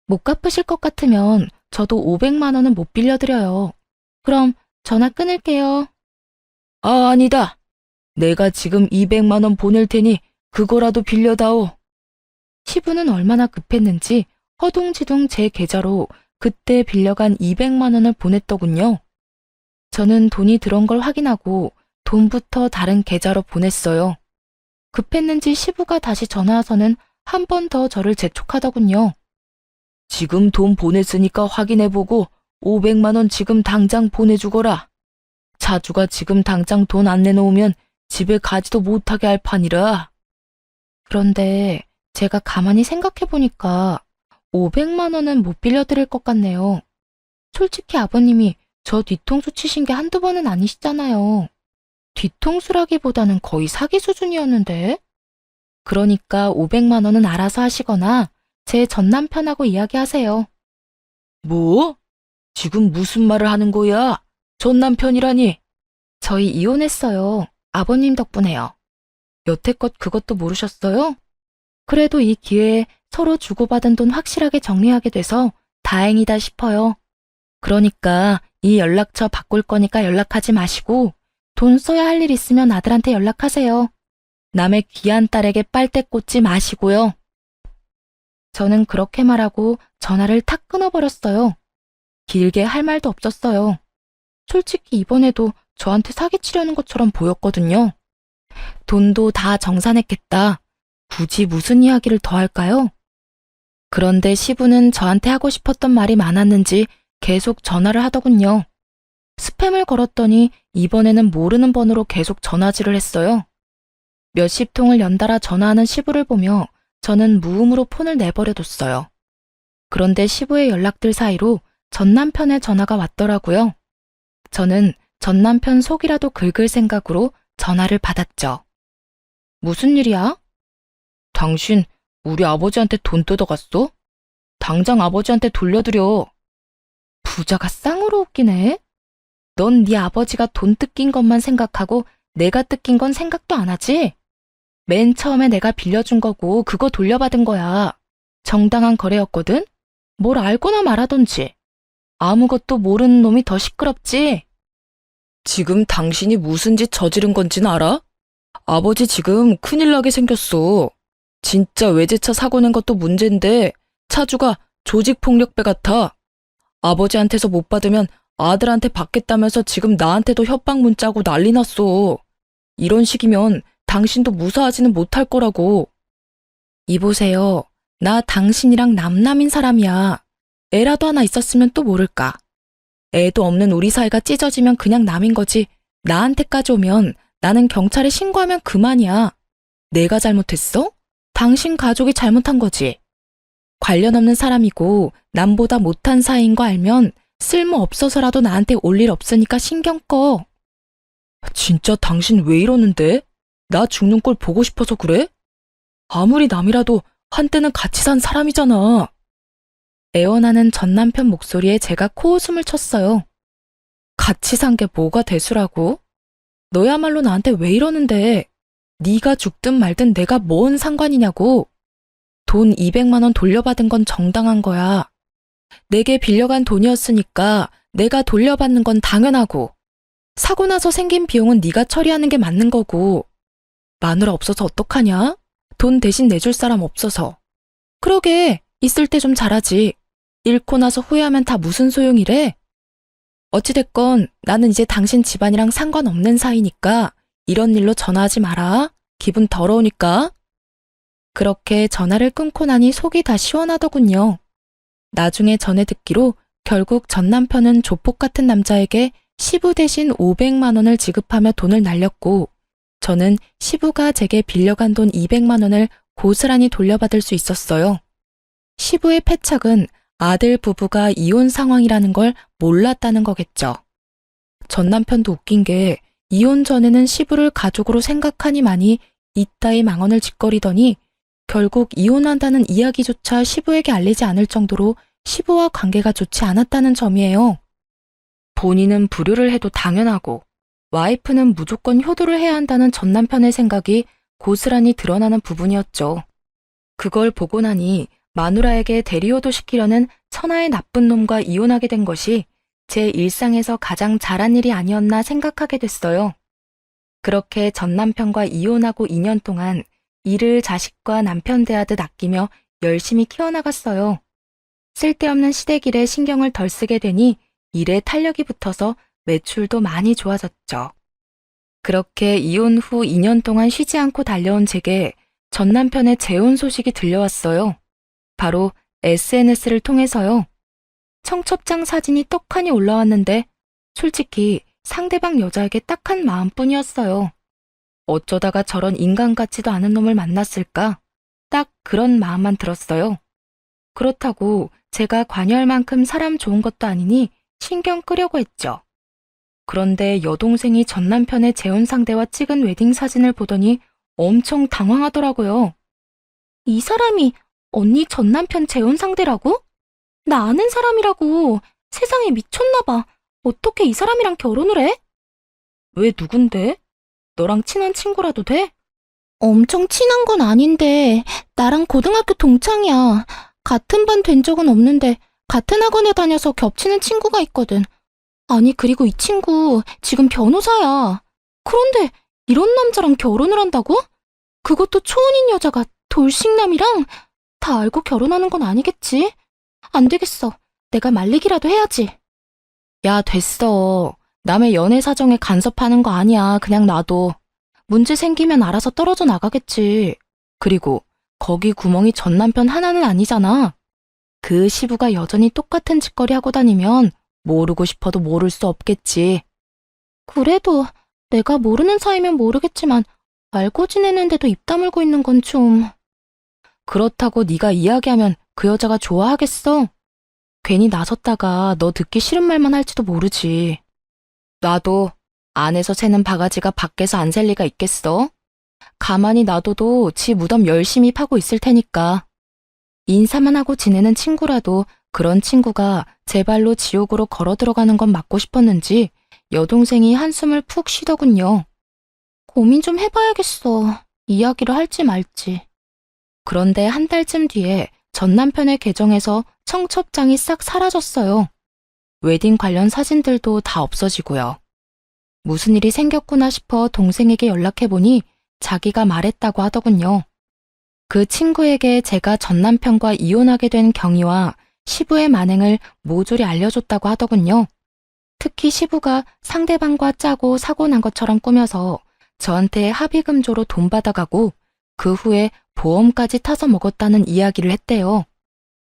못 갚으실 것 같으면 저도 500만 원은 못 빌려드려요. 그럼 전화 끊을게요. 아, 아니다. 내가 지금 200만 원 보낼 테니 그거라도 빌려다오. 시부는 얼마나 급했는지 허둥지둥 제 계좌로 그때 빌려간 200만 원을 보냈더군요. 저는 돈이 들어온 걸 확인하고 돈부터 다른 계좌로 보냈어요. 급했는지 시부가 다시 전화와서는 한 번 더 저를 재촉하더군요. 지금 돈 보냈으니까 확인해보고 500만 원 지금 당장 보내주거라. 차주가 지금 당장 돈 안 내놓으면 집에 가지도 못하게 할 판이라. 그런데 제가 가만히 생각해보니까 500만 원은 못 빌려드릴 것 같네요. 솔직히 아버님이 저 뒤통수 치신 게 한두 번은 아니시잖아요. 뒤통수라기보다는 거의 사기 수준이었는데. 그러니까 500만 원은 알아서 하시거나 제 전남편하고 이야기하세요. 뭐? 지금 무슨 말을 하는 거야? 전남편이라니? 저희 이혼했어요. 아버님 덕분에요. 여태껏 그것도 모르셨어요? 그래도 이 기회에 서로 주고받은 돈 확실하게 정리하게 돼서 다행이다 싶어요. 그러니까 이 연락처 바꿀 거니까 연락하지 마시고 돈 써야 할 일 있으면 아들한테 연락하세요. 남의 귀한 딸에게 빨대 꽂지 마시고요. 저는 그렇게 말하고 전화를 탁 끊어버렸어요. 길게 할 말도 없었어요. 솔직히 이번에도 저한테 사기치려는 것처럼 보였거든요. 돈도 다 정산했겠다. 굳이 무슨 이야기를 더 할까요? 그런데 시부는 저한테 하고 싶었던 말이 많았는지 계속 전화를 하더군요. 스팸을 걸었더니 이번에는 모르는 번호로 계속 전화질을 했어요. 몇십 통을 연달아 전화하는 시부를 보며 저는 무음으로 폰을 내버려뒀어요. 그런데 시부의 연락들 사이로 전남편의 전화가 왔더라고요. 저는 전남편 속이라도 긁을 생각으로 전화를 받았죠. 무슨 일이야? 당신 우리 아버지한테 돈 뜯어갔어? 당장 아버지한테 돌려드려. 부자가 쌍으로 웃기네. 넌 네 아버지가 돈 뜯긴 것만 생각하고 내가 뜯긴 건 생각도 안 하지? 맨 처음에 내가 빌려준 거고 그거 돌려받은 거야. 정당한 거래였거든? 뭘 알고나 말하던지. 아무것도 모르는 놈이 더 시끄럽지? 지금 당신이 무슨 짓 저지른 건지는 알아? 아버지 지금 큰일 나게 생겼어. 진짜 외제차 사고 낸 것도 문제인데 차주가 조직폭력배 같아. 아버지한테서 못 받으면 아들한테 받겠다면서 지금 나한테도 협박 문자고 난리 났어. 이런 식이면 당신도 무사하지는 못할 거라고. 이보세요. 나 당신이랑 남남인 사람이야. 애라도 하나 있었으면 또 모를까. 애도 없는 우리 사이가 찢어지면 그냥 남인 거지. 나한테까지 오면 나는 경찰에 신고하면 그만이야. 내가 잘못했어? 당신 가족이 잘못한 거지. 관련 없는 사람이고 남보다 못한 사이인 거 알면 쓸모 없어서라도 나한테 올 일 없으니까 신경 꺼. 진짜 당신 왜 이러는데? 나 죽는 꼴 보고 싶어서 그래? 아무리 남이라도 한때는 같이 산 사람이잖아. 애원하는 전 남편 목소리에 제가 코웃음을 쳤어요. 같이 산 게 뭐가 대수라고? 너야말로 나한테 왜 이러는데? 네가 죽든 말든 내가 뭔 상관이냐고. 돈 200만 원 돌려받은 건 정당한 거야. 내게 빌려간 돈이었으니까 내가 돌려받는 건 당연하고. 사고 나서 생긴 비용은 네가 처리하는 게 맞는 거고. 마누라 없어서 어떡하냐? 돈 대신 내줄 사람 없어서. 그러게, 있을 때 좀 잘하지. 잃고 나서 후회하면 다 무슨 소용이래? 어찌됐건 나는 이제 당신 집안이랑 상관없는 사이니까 이런 일로 전화하지 마라. 기분 더러우니까. 그렇게 전화를 끊고 나니 속이 다 시원하더군요. 나중에 전해 듣기로 결국 전 남편은 조폭 같은 남자에게 시부 대신 500만 원을 지급하며 돈을 날렸고 저는 시부가 제게 빌려간 돈 200만 원을 고스란히 돌려받을 수 있었어요. 시부의 패착은 아들 부부가 이혼 상황이라는 걸 몰랐다는 거겠죠. 전 남편도 웃긴 게 이혼 전에는 시부를 가족으로 생각하니만이 이따위 망언을 짓거리더니 결국 이혼한다는 이야기조차 시부에게 알리지 않을 정도로 시부와 관계가 좋지 않았다는 점이에요. 본인은 불효를 해도 당연하고 와이프는 무조건 효도를 해야 한다는 전 남편의 생각이 고스란히 드러나는 부분이었죠. 그걸 보고 나니 마누라에게 대리효도 시키려는 천하의 나쁜 놈과 이혼하게 된 것이 제 일상에서 가장 잘한 일이 아니었나 생각하게 됐어요. 그렇게 전 남편과 이혼하고 2년 동안 이를 자식과 남편 대하듯 아끼며 열심히 키워나갔어요. 쓸데없는 시댁일에 신경을 덜 쓰게 되니 일에 탄력이 붙어서 매출도 많이 좋아졌죠. 그렇게 이혼 후 2년 동안 쉬지 않고 달려온 제게 전 남편의 재혼 소식이 들려왔어요. 바로 SNS를 통해서요. 청첩장 사진이 떡하니 올라왔는데 솔직히 상대방 여자에게 딱한 마음뿐이었어요. 어쩌다가 저런 인간 같지도 않은 놈을 만났을까? 딱 그런 마음만 들었어요. 그렇다고 제가 관여할 만큼 사람 좋은 것도 아니니 신경 끄려고 했죠. 그런데 여동생이 전 남편의 재혼 상대와 찍은 웨딩 사진을 보더니 엄청 당황하더라고요. 이 사람이 언니 전 남편 재혼 상대라고? 나 아는 사람이라고. 세상에 미쳤나 봐. 어떻게 이 사람이랑 결혼을 해? 왜 누군데? 너랑 친한 친구라도 돼? 엄청 친한 건 아닌데 나랑 고등학교 동창이야. 같은 반 된 적은 없는데 같은 학원에 다녀서 겹치는 친구가 있거든. 아니 그리고 이 친구 지금 변호사야. 그런데 이런 남자랑 결혼을 한다고? 그것도 초혼인 여자가 돌싱남이랑? 다 알고 결혼하는 건 아니겠지? 안 되겠어. 내가 말리기라도 해야지. 야, 됐어. 남의 연애 사정에 간섭하는 거 아니야. 그냥 놔둬. 문제 생기면 알아서 떨어져 나가겠지. 그리고 거기 구멍이 전 남편 하나는 아니잖아. 그 시부가 여전히 똑같은 짓거리 하고 다니면 모르고 싶어도 모를 수 없겠지. 그래도 내가 모르는 사이면 모르겠지만 알고 지내는데도 입 다물고 있는 건 좀... 그렇다고 네가 이야기하면 그 여자가 좋아하겠어? 괜히 나섰다가 너 듣기 싫은 말만 할지도 모르지. 나도 안에서 새는 바가지가 밖에서 안 셀 리가 있겠어? 가만히 놔둬도 지 무덤 열심히 파고 있을 테니까. 인사만 하고 지내는 친구라도 그런 친구가 제 발로 지옥으로 걸어 들어가는 건 막고 싶었는지 여동생이 한숨을 푹 쉬더군요. 고민 좀 해봐야겠어. 이야기를 할지 말지. 그런데 한 달쯤 뒤에 전 남편의 계정에서 청첩장이 싹 사라졌어요. 웨딩 관련 사진들도 다 없어지고요. 무슨 일이 생겼구나 싶어 동생에게 연락해보니 자기가 말했다고 하더군요. 그 친구에게 제가 전 남편과 이혼하게 된 경위와 시부의 만행을 모조리 알려줬다고 하더군요. 특히 시부가 상대방과 짜고 사고 난 것처럼 꾸며서 저한테 합의금조로 돈 받아가고 그 후에 보험까지 타서 먹었다는 이야기를 했대요.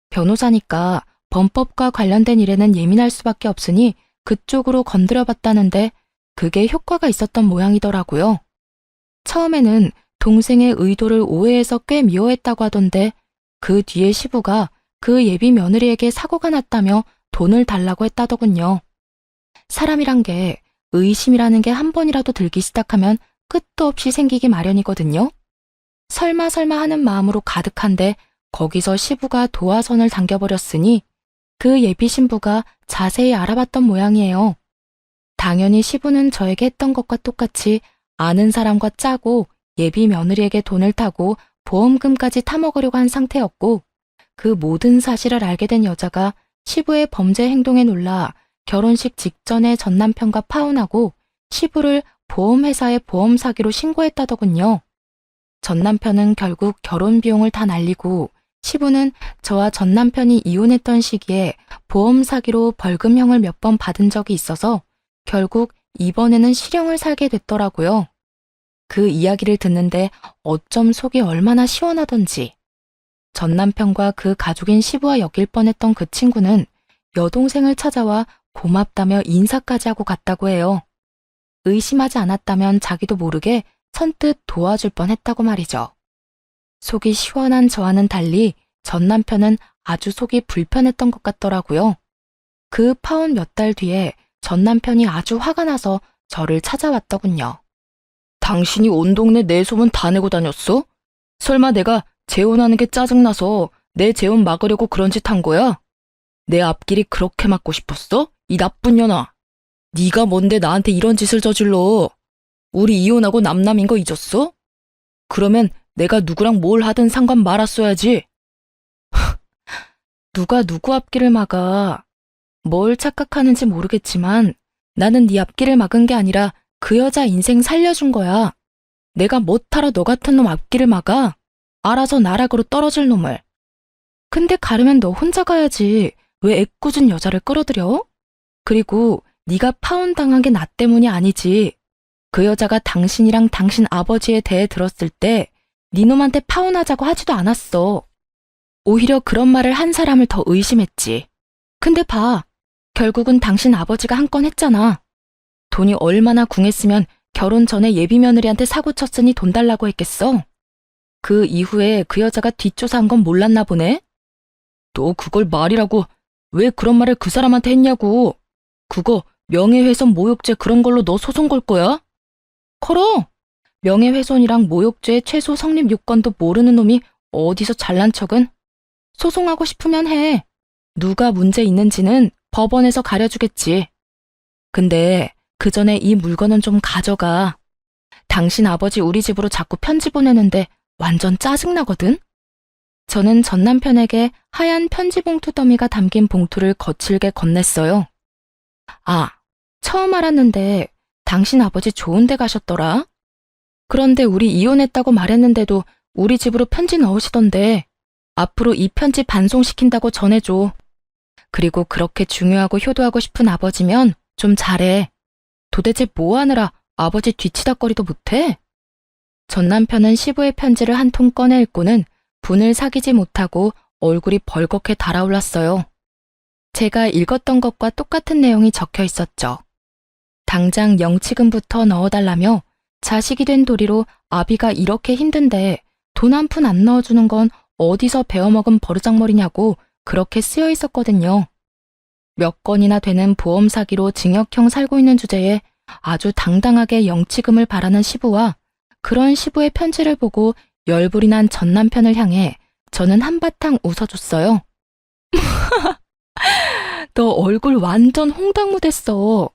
변호사니까 범법과 관련된 일에는 예민할 수밖에 없으니 그쪽으로 건드려봤다는데 그게 효과가 있었던 모양이더라고요. 처음에는 동생의 의도를 오해해서 꽤 미워했다고 하던데 그 뒤에 시부가 그 예비 며느리에게 사고가 났다며 돈을 달라고 했다더군요. 사람이란 게 의심이라는 게 한 번이라도 들기 시작하면 끝도 없이 생기기 마련이거든요. 설마 하는 마음으로 가득한데 거기서 시부가 도화선을 당겨버렸으니 그 예비 신부가 자세히 알아봤던 모양이에요. 당연히 시부는 저에게 했던 것과 똑같이 아는 사람과 짜고 예비 며느리에게 돈을 타고 보험금까지 타먹으려고 한 상태였고 그 모든 사실을 알게 된 여자가 시부의 범죄 행동에 놀라 결혼식 직전에 전 남편과 파혼하고 시부를 보험회사에 보험 사기로 신고했다더군요. 전 남편은 결국 결혼 비용을 다 날리고 시부는 저와 전 남편이 이혼했던 시기에 보험 사기로 벌금형을 몇 번 받은 적이 있어서 결국 이번에는 실형을 살게 됐더라고요. 그 이야기를 듣는데 어쩜 속이 얼마나 시원하던지. 전 남편과 그 가족인 시부와 엮일 뻔했던 그 친구는 여동생을 찾아와 고맙다며 인사까지 하고 갔다고 해요. 의심하지 않았다면 자기도 모르게 선뜻 도와줄 뻔했다고 말이죠. 속이 시원한 저와는 달리 전 남편은 아주 속이 불편했던 것 같더라고요. 그 파혼 몇 달 뒤에 전 남편이 아주 화가 나서 저를 찾아왔더군요. 당신이 온 동네 내 소문 다 내고 다녔어? 설마 내가 재혼하는 게 짜증나서 내 재혼 막으려고 그런 짓 한 거야? 내 앞길이 그렇게 막고 싶었어? 이 나쁜 년아. 네가 뭔데 나한테 이런 짓을 저질러? 우리 이혼하고 남남인 거 잊었어? 그러면 내가 누구랑 뭘 하든 상관 말았어야지. 누가 누구 앞길을 막아. 뭘 착각하는지 모르겠지만 나는 네 앞길을 막은 게 아니라 그 여자 인생 살려준 거야. 내가 못하러 너 같은 놈 앞길을 막아? 알아서 나락으로 떨어질 놈을. 근데 가려면 너 혼자 가야지. 왜 애꿎은 여자를 끌어들여? 그리고 네가 파혼당한 게 나 때문이 아니지. 그 여자가 당신이랑 당신 아버지에 대해 들었을 때 네 놈한테 파혼하자고 하지도 않았어. 오히려 그런 말을 한 사람을 더 의심했지. 근데 봐. 결국은 당신 아버지가 한 건 했잖아. 돈이 얼마나 궁했으면 결혼 전에 예비 며느리한테 사고 쳤으니 돈 달라고 했겠어. 그 이후에 그 여자가 뒷조사한 건 몰랐나 보네? 너 그걸 말이라고 왜 그런 말을 그 사람한테 했냐고. 그거 명예훼손 모욕죄 그런 걸로 너 소송 걸 거야? 걸어. 명예훼손이랑 모욕죄 최소 성립 요건도 모르는 놈이 어디서 잘난 척은? 소송하고 싶으면 해. 누가 문제 있는지는 법원에서 가려주겠지. 근데 그 전에 이 물건은 좀 가져가. 당신 아버지 우리 집으로 자꾸 편지 보내는데 완전 짜증나거든? 저는 전 남편에게 하얀 편지 봉투 더미가 담긴 봉투를 거칠게 건넸어요. 아, 처음 알았는데 당신 아버지 좋은 데 가셨더라? 그런데 우리 이혼했다고 말했는데도 우리 집으로 편지 넣으시던데 앞으로 이 편지 반송시킨다고 전해줘. 그리고 그렇게 중요하고 효도하고 싶은 아버지면 좀 잘해. 도대체 뭐 하느라 아버지 뒤치다꺼리도 못해? 전 남편은 시부의 편지를 한 통 꺼내 읽고는 분을 사귀지 못하고 얼굴이 벌겋게 달아올랐어요. 제가 읽었던 것과 똑같은 내용이 적혀 있었죠. 당장 영치금부터 넣어달라며 자식이 된 도리로 아비가 이렇게 힘든데 돈 한 푼 안 넣어주는 건 어디서 배워먹은 버르장머리냐고 그렇게 쓰여 있었거든요. 몇 건이나 되는 보험 사기로 징역형 살고 있는 주제에 아주 당당하게 영치금을 바라는 시부와 그런 시부의 편지를 보고 열불이 난 전 남편을 향해 저는 한바탕 웃어줬어요. 너 얼굴 완전 홍당무됐어.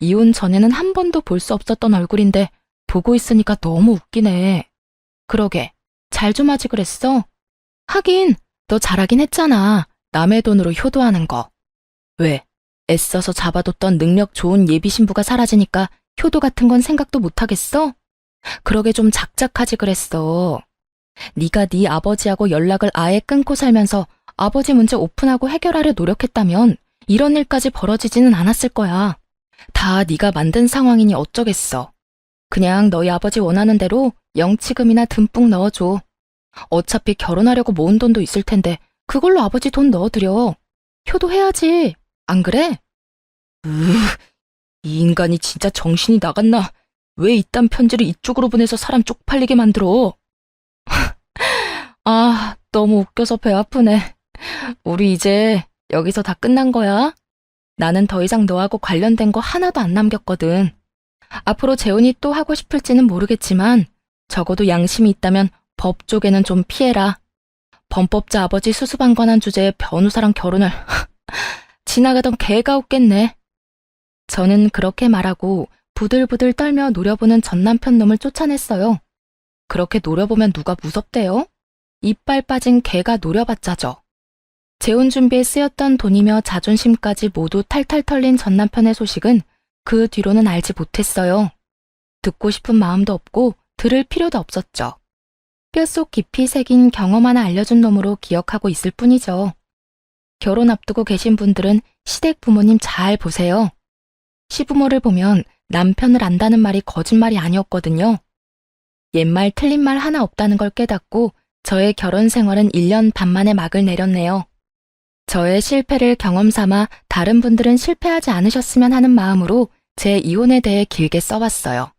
이혼 전에는 한 번도 볼 수 없었던 얼굴인데 보고 있으니까 너무 웃기네. 그러게, 잘 좀 하지 그랬어? 하긴, 너 잘하긴 했잖아. 남의 돈으로 효도하는 거. 왜? 애써서 잡아뒀던 능력 좋은 예비 신부가 사라지니까 효도 같은 건 생각도 못하겠어? 그러게 좀 작작하지 그랬어. 네가 네 아버지하고 연락을 아예 끊고 살면서 아버지 문제 오픈하고 해결하려 노력했다면 이런 일까지 벌어지지는 않았을 거야. 다 네가 만든 상황이니 어쩌겠어. 그냥 너희 아버지 원하는 대로 영치금이나 듬뿍 넣어줘. 어차피 결혼하려고 모은 돈도 있을 텐데 그걸로 아버지 돈 넣어드려. 효도해야지. 안 그래? 이 인간이 진짜 정신이 나갔나? 왜 이딴 편지를 이쪽으로 보내서 사람 쪽팔리게 만들어? 아, 너무 웃겨서 배 아프네. 우리 이제 여기서 다 끝난 거야. 나는 더 이상 너하고 관련된 거 하나도 안 남겼거든. 앞으로 재혼이 또 하고 싶을지는 모르겠지만 적어도 양심이 있다면 법 쪽에는 좀 피해라. 범법자 아버지 수수방관한 주제에 변호사랑 결혼을 지나가던 개가 웃겠네. 저는 그렇게 말하고 부들부들 떨며 노려보는 전남편 놈을 쫓아냈어요. 그렇게 노려보면 누가 무섭대요? 이빨 빠진 개가 노려봤자죠. 재혼 준비에 쓰였던 돈이며 자존심까지 모두 탈탈 털린 전남편의 소식은 그 뒤로는 알지 못했어요. 듣고 싶은 마음도 없고 들을 필요도 없었죠. 뼛속 깊이 새긴 경험 하나 알려준 놈으로 기억하고 있을 뿐이죠. 결혼 앞두고 계신 분들은 시댁 부모님 잘 보세요. 시부모를 보면 남편을 안다는 말이 거짓말이 아니었거든요. 옛말 틀린 말 하나 없다는 걸 깨닫고 저의 결혼 생활은 1년 반 만에 막을 내렸네요. 저의 실패를 경험 삼아 다른 분들은 실패하지 않으셨으면 하는 마음으로 제 이혼에 대해 길게 써봤어요.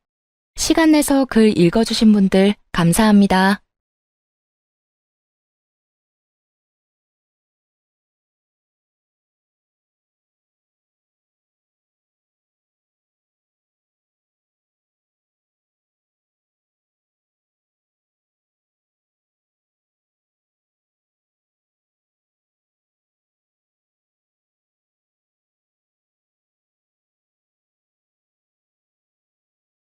시간 내서 글 읽어주신 분들 감사합니다.